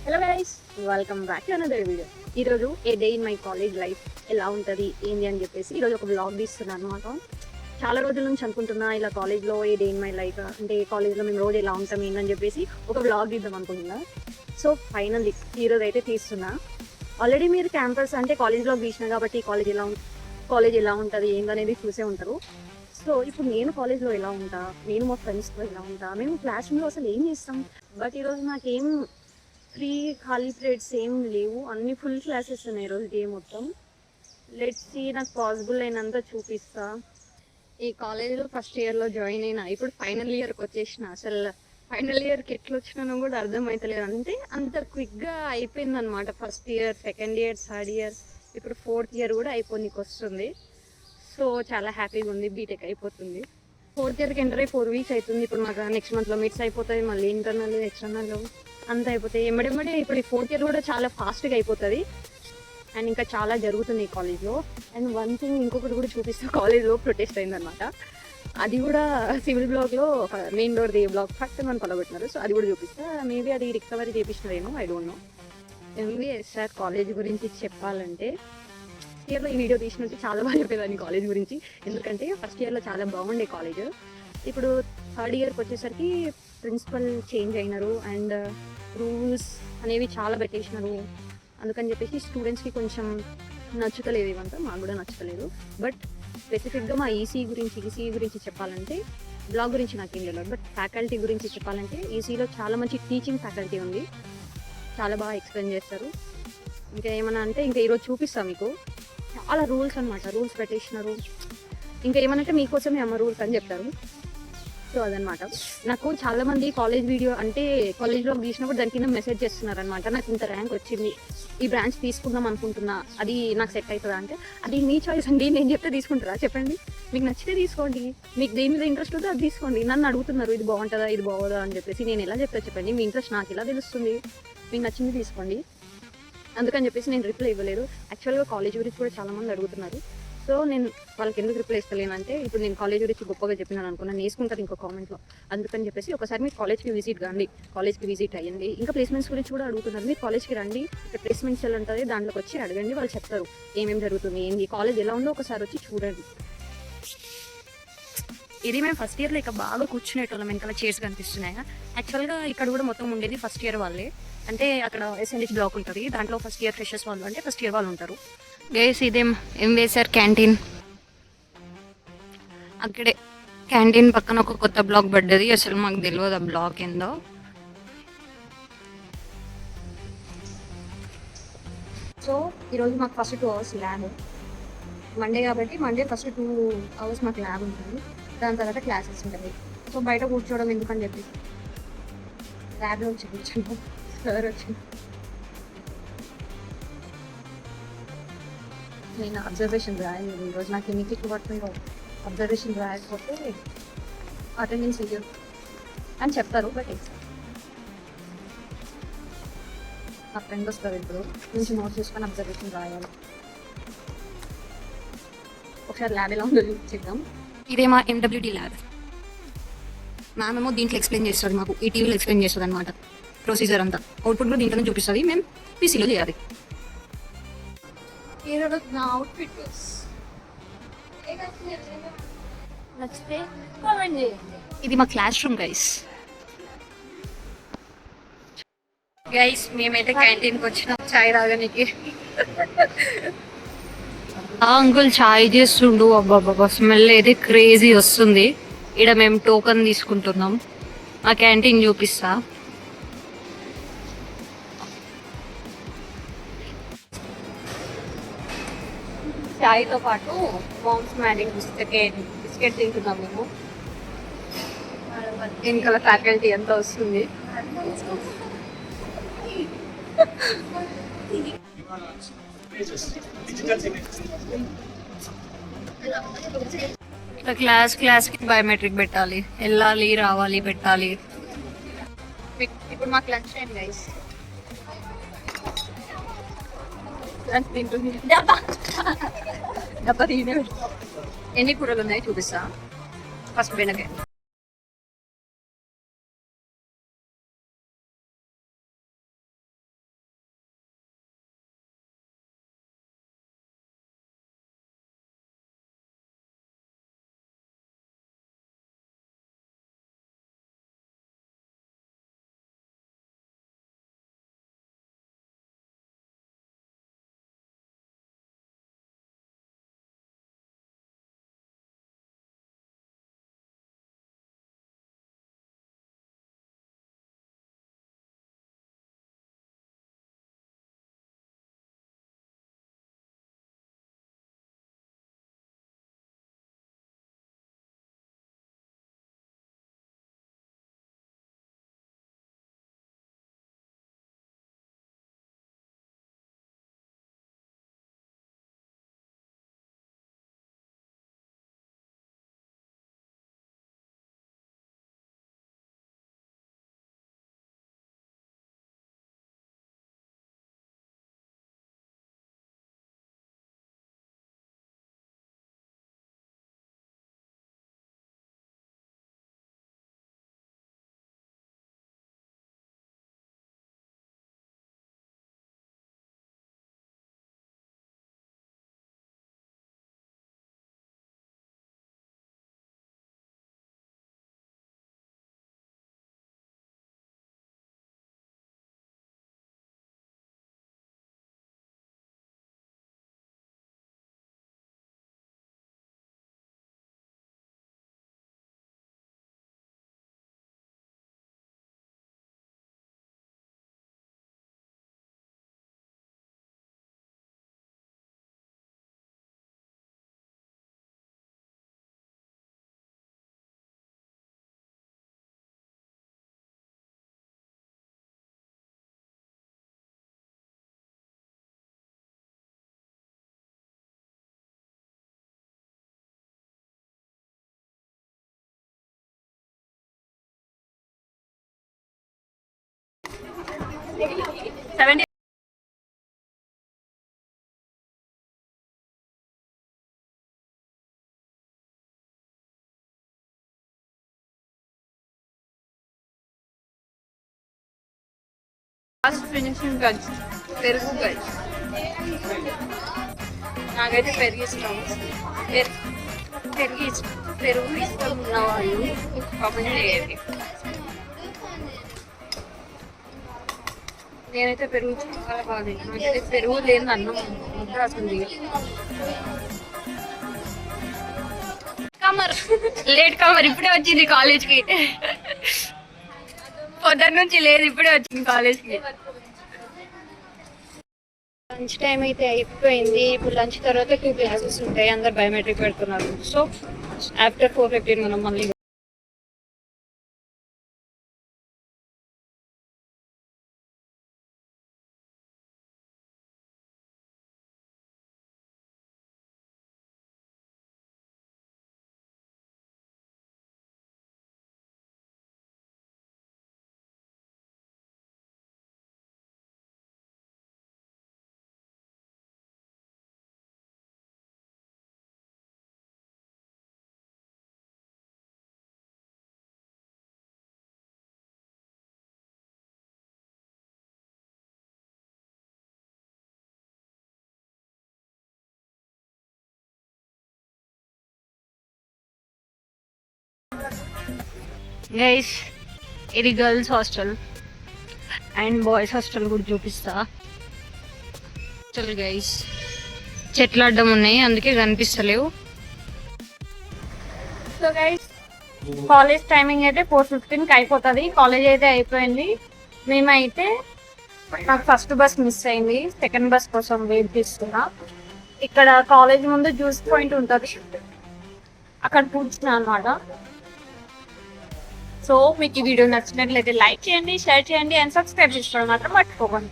Hello guys, welcome back to another video. ఈరోజు a day in my college life ఎలా ఉంటుంది ఏంటి అని చెప్పేసి ఈరోజు ఒక బ్లాగ్ తీస్తున్నాను అనమాట. చాలా రోజుల నుంచి అనుకుంటున్నా ఇలా కాలేజ్లో ఏ డే ఇన్ మై లైఫ్ అంటే కాలేజ్లో మేము రోజు ఎలా ఉంటాం ఏంటని చెప్పేసి ఒక బ్లాగ్ తీద్దాం అనుకుంటున్నా. సో ఫైనల్లీ ఈరోజు అయితే తీస్తున్నా. ఆల్రెడీ మీరు క్యాంపస్ అంటే కాలేజ్లో తీసిన కాబట్టి కాలేజ్ ఎలా ఉంటుంది ఏంటనేది చూసే ఉంటారు. సో ఇప్పుడు నేను కాలేజ్లో ఎలా ఉంటా, నేను మా ఫ్రెండ్స్తో ఎలా ఉంటా, మేము క్లాస్ రూమ్లో అసలు ఏం చేస్తాం. బట్ ఈరోజు నాకేం ఫ్రీ ఖాళీ పీరియడ్స్ ఏం లేవు, అన్ని ఫుల్ క్లాసెస్ ఉన్నాయి ఈరోజు డే మొత్తం. లెట్స్ సీ, నాకు పాసిబుల్ అయినంత చూపిస్తా. ఈ కాలేజ్లో ఫస్ట్ ఇయర్లో జాయిన్ అయినా, ఇప్పుడు ఫైనల్ ఇయర్కి వచ్చేసిన. అసలు ఫైనల్ ఇయర్కి ఎట్లా వచ్చినానో కూడా అర్థమవుతలేదు. అంటే అంత క్విక్గా అయిపోయింది అనమాట. First year, second year, third year, ఇప్పుడు ఫోర్త్ ఇయర్ కూడా అయిపోనికి వస్తుంది. సో చాలా హ్యాపీగా ఉంది. బీటెక్ అయిపోతుంది. ఫోర్త్ ఇయర్కి ఎంటర్ అయ్యి 4 వీక్స్ అవుతుంది. ఇప్పుడు మాకు నెక్స్ట్ మంత్లో మిడ్స్ అయిపోతుంది, మళ్ళీ ఇంటర్నల్, ఎక్స్టర్నల్ అంతా అయిపోతాయి. ఎమ్మడెమ్మడే ఇప్పుడు ఈ ఫోర్త్ ఇయర్ కూడా చాలా ఫాస్ట్గా అయిపోతుంది. అండ్ ఇంకా చాలా జరుగుతుంది ఈ కాలేజ్లో. అండ్ వన్ థింగ్ ఇంకొకటి కూడా చూపిస్తే, కాలేజ్లో ప్రొటెస్ట్ అయిందనమాట. అది కూడా సివిల్ బ్లాక్లో main door the block first మనం కొలగొట్టినారు. సో అది కూడా చూపిస్తా. మేబీ అది రికవరీ చేపించినారేమో, I don't know. MBSR college గురించి చెప్పాలంటే, ఫస్ట్ ఇయర్లో ఈ వీడియో తీసినట్టు చాలా బాగా చెప్పేదాన్ని కాలేజ్ గురించి. ఎందుకంటే ఫస్ట్ ఇయర్లో చాలా బాగుండే కాలేజ్. ఇప్పుడు థర్డ్ ఇయర్కి వచ్చేసరికి ప్రిన్సిపల్ చేంజ్ అయినారు అండ్ రూల్స్ అనేవి చాలా పెట్టేసినారు. అందుకని చెప్పేసి స్టూడెంట్స్కి కొంచెం నచ్చుతలేదు ఇవంతా, మాకు కూడా నచ్చుతలేదు. బట్ స్పెసిఫిక్గా మా ఈసీ గురించి చెప్పాలంటే, బ్లాగ్ గురించి నాకేం తెలియదు. బట్ ఫ్యాకల్టీ గురించి చెప్పాలంటే, ఈసీలో చాలా మంచి టీచింగ్ ఫ్యాకల్టీ ఉంది, చాలా బాగా ఎక్స్ప్లెయిన్ చేస్తారు. ఇంకా ఏమన్నా అంటే ఇంకా ఈరోజు చూపిస్తాను మీకు. చాలా రూల్స్ అనమాట, రూల్స్ పెట్టేసినారు. ఇంకా ఏమనంటే మీకోసమే అమ్మ రూల్స్ అని చెప్తారు. సో అదనమాట. నాకు చాలామంది కాలేజ్ వీడియో అంటే కాలేజ్లో తీసినప్పుడు దాని కింద మెసేజ్ చేస్తున్నారు అనమాట. నాకు ఇంత ర్యాంక్ వచ్చింది, ఈ బ్రాంచ్ తీసుకుందాం అనుకుంటున్నా, అది నాకు సెట్ అవుతుందా అంటే, అది మీ చాయిస్ అండి, నేను చెప్తే తీసుకుంటారా చెప్పండి. మీకు నచ్చితే తీసుకోండి, మీకు దేని మీద ఇంట్రెస్ట్ ఉందో అది తీసుకోండి. నన్ను అడుగుతున్నారు ఇది బాగుంటుందా ఇది బాగోదా అని చెప్పేసి. నేను ఎలా చెప్తా చెప్పండి, మీ ఇంట్రెస్ట్ నాకు ఎలా తెలుస్తుంది. మీకు నచ్చింది తీసుకోండి. అందుకని చెప్పేసి నేను రిప్లై ఇవ్వలేదు. యాక్చువల్గా కాలేజ్ గురించి కూడా చాలామంది అడుగుతున్నారు. సో నేను వాళ్ళకి ఎందుకు రిప్లై ఇస్తలేను అంటే, ఇప్పుడు నేను కాలేజ్ గురించి గొప్పగా చెప్పినాను అనుకున్నాను, వేసుకుంటారు ఇంకో కామెంట్లో. అందుకని చెప్పేసి ఒకసారి మీరు కాలేజ్కి విజిట్ కండి, కాలేజ్కి విజిట్ అయ్యండి. ఇంకా ప్లేస్మెంట్స్ గురించి కూడా అడుగుతున్నారు. మీరు కాలేజ్కి రండి, ఇక్కడ ప్లేస్మెంట్స్ ఎలా ఉంటుంది దాంట్లోకి వచ్చి అడగండి, వాళ్ళు చెప్తారు ఏమేమి జరుగుతుంది ఏంటి, కాలేజ్ ఎలా ఉందో ఒకసారి వచ్చి చూడండి. ఇది మేము ఫస్ట్ ఇయర్లో ఇక బాగా కూర్చునేటోళ్ళం, వెనకాల చైర్స్ కనిపిస్తున్నాయి. యాక్చువల్గా ఇక్కడ కూడా మొత్తం ఉండేది ఫస్ట్ ఇయర్ వాళ్ళే. అంటే అక్కడ ఎస్ఎన్హెచ్ బ్లాక్ ఉంటుంది, దాంట్లో ఫస్ట్ ఇయర్ ఫ్రెషర్స్ వాళ్ళు అంటే ఫస్ట్ ఇయర్ వాళ్ళు ఉంటారు. గైస్ ఇదేం ఎంవేసార్ క్యాంటీన్. అక్కడే క్యాంటీన్ పక్కన ఒక కొత్త బ్లాక్ పడ్డది, అసలు మాకు తెలియదు ఆ బ్లాక్ ఏందో. సో ఈరోజు మాకు ఫస్ట్ 2 hours ల్యాబ్, మండే కాబట్టి మండే ఫస్ట్ 2 hours మాకు ల్యాబ్ ఉంటుంది. దాని తర్వాత క్లాసెస్ ఉంటుంది. సో బయట కూర్చోవడం ఎందుకని చెప్పి ల్యాబ్లో వచ్చి కూర్చుంటాం. సార్ వచ్చి నేను అబ్జర్వేషన్ రాయలేదు ఈరోజు. నాకు ఎన్ని కిట్లు పడుతుందో అబ్జర్వేషన్ రాయకపోతే అటెండెన్స్ ఇయ్యరు అని చెప్తారు. బట్ నా ఫ్రెండ్ వస్తారు ఇప్పుడు నుంచి నోట్ చేసుకొని అబ్జర్వేషన్ రాయాలి. ఒకసారి ల్యాబ్ ఎలా ఉందో చూద్దాం. ఇదే మా ఎండబ్ల్యూడి ల్యాబ్. మ్యామ్ ఏమో దీంట్లో ఎక్స్ప్లెయిన్ చేస్తుంది, మాకు ఈ టీవీలో ఎక్స్ప్లెయిన్ చేస్తుంది అనమాట ప్రొసీజర్ అంతా. అవుట్పుట్ కూడా దీంట్లోనే చూపిస్తుంది, మేము పీసీలో చేయాలి. నా అవుట్ఫిట్ నచ్చితే కామెంట్ చేయండి. ఇది మా క్లాస్ రూమ్ గైస్. మేమైతే క్యాంటీన్కి వచ్చినాం చాయ్ తాగడానికి. అంకుల్ చాయ్ చేస్తుండు, అబ్బాబ్బా స్మెల్ అయితే క్రేజీ వస్తుంది. ఇక్కడ మేము టోకన్ తీసుకుంటున్నాం. మా క్యాంటీన్ చూపిస్తా. చాయ్తో పాటు మామ్స్ మ్యాజిక్ బిస్కెట్ తింటున్నాం మేము. వెనకాల ఫ్యాకల్టీ ఎంత వస్తుంది. క్లాస్కి బయోమెట్రిక్ పెట్టాలి, వెళ్ళాలి రావాలి పెట్టాలి. ఇప్పుడు మాకు లంచ్ టైం గైస్. ఎన్ని కూరలు ఉన్నాయి చూపిస్తా. ఫస్ట్ బెండకాయ. 70. లాస్ట్ ఫినిషింగ్ టచ్ పెరుగు గైస్. నాకైతే పెరుగు ఇష్టం. పెరుగు ఇష్టం ఉన్న వాళ్ళు కామెంట్ చేయండి. నేనైతే పెరుగు చాలా బాగా తింటాను. నాకైతే పెరుగు లేని అన్నం ముద్ద అసలు కమర్ లేట్ కమర్ ఇప్పుడే వచ్చింది కాలేజ్కి. పొద్దున్న నుంచి లేదు, ఇప్పుడే వచ్చింది కాలేజ్కి. లంచ్ టైం అయితే అయిపోయింది. ఇప్పుడు లంచ్ తర్వాత 2 క్లాసెస్ ఉంటాయి. అందరు బయోమెట్రిక్ పెడుతున్నారు. సో ఆఫ్టర్ 4:15 మనం మళ్ళీ గైస్ ఇది girls hostel and boys hostel కూడా చూపిస్తా. చల్ గైస్, చెట్లు అడ్డం ఉన్నాయి అందుకే కనిపిస్తలేవు. సో గైస్ కాలేజ్ టైమింగ్ అయితే 4:15కి అయిపోతుంది. కాలేజ్ అయితే అయిపోయింది. మేమైతే నాకు ఫస్ట్ బస్ మిస్ అయింది. సెకండ్ బస్ కోసం వెయిట్ చేస్తున్నా. ఇక్కడ కాలేజ్ ముందు జ్యూస్ పాయింట్ ఉంటుంది, అక్కడ కూర్చున్నా అనమాట. సో మీకు ఈ వీడియో నచ్చినట్లయితే లైక్ చేయండి, షేర్ చేయండి అండ్ సబ్స్క్రైబ్ చేసుకోవడం మాత్రం మర్చిపోకండి.